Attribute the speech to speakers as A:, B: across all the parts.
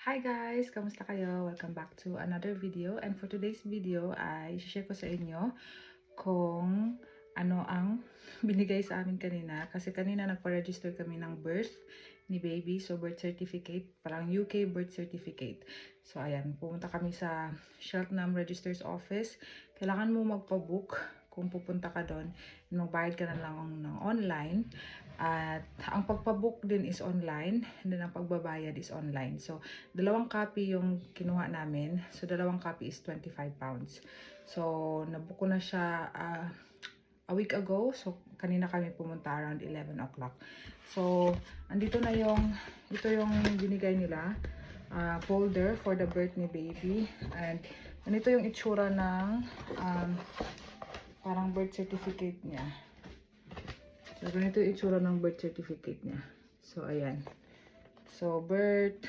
A: Hi guys! Kamusta kayo? Welcome back to another video. And for today's video ay share ko sa inyo kung ano ang binigay sa amin kanina. Kasi kanina nagpa-register kami ng birth ni baby. So birth certificate, parang UK birth certificate. So ayan, pumunta kami sa Cheltenham Register's Office. Kailangan mo magpa-book kung pupunta ka doon. Magbayad ka na lang ng online. At ang pagpabook din is online, and then ang pagbabayad is online. So, dalawang copy yung kinuha namin. So, dalawang copy is 25 pounds. So, nabook ko na siya a week ago. So, kanina kami pumunta around 11 o'clock. So, andito na ito yung binigay nila. Folder for the birth ni baby. And, ganito yung itsura ng parang birth certificate niya. So, ganito yung itsura ng birth certificate niya. So, ayan. So, birth.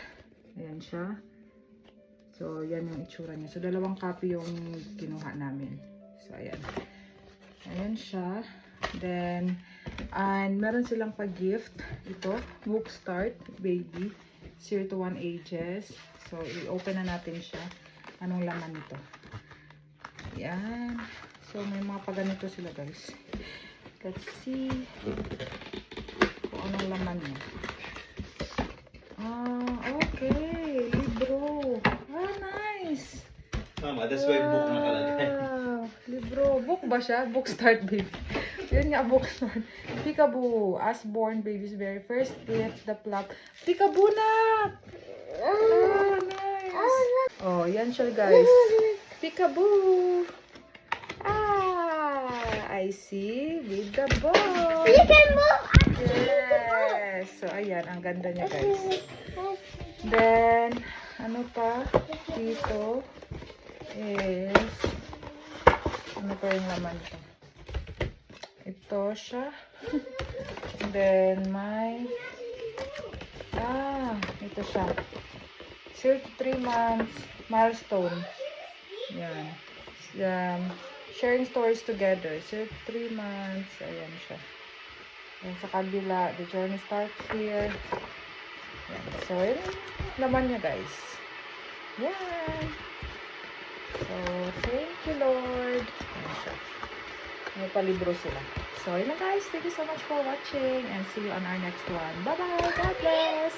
A: Ayan siya. So, yan yung itsura niya. So, dalawang copy yung kinuha namin. So, ayan. Ayan siya. Then, and meron silang pa-gift. Ito, Book Start Baby. 0 to 1 ages. So, i-open na natin siya. Anong laman nito? Ayan. So, may mga pa-ganito sila, guys. Let's see kung anong laman niya. Okay. Libro. Nice.
B: Mama, that's why book nakalagay.
A: Libro. Book ba siya? Book Start Baby. Yun nga, Book Start. Peekaboo. As born baby's very first gift, the plug. Peekaboo na! Nice. Oh, yan siya, guys. Peekaboo. I see with the ball.
C: You can move.
A: Yes. So, ayan. Ang ganda niya, guys. Then, ano pa? Dito is, ano pa yung laman ito? Ito siya. Then, may, ito siya. 0 to 3 months milestone. Yan. Sharing stories together. So, 3 months. Ayan siya. Ayan sa kabila. The journey starts here. Ayan. So, yun. Laman niya, guys. Yan. So, thank you, Lord. Ayan siya. May palibro sila. So, yun na, guys. Thank you so much for watching. And see you on our next one. Bye-bye. God bless.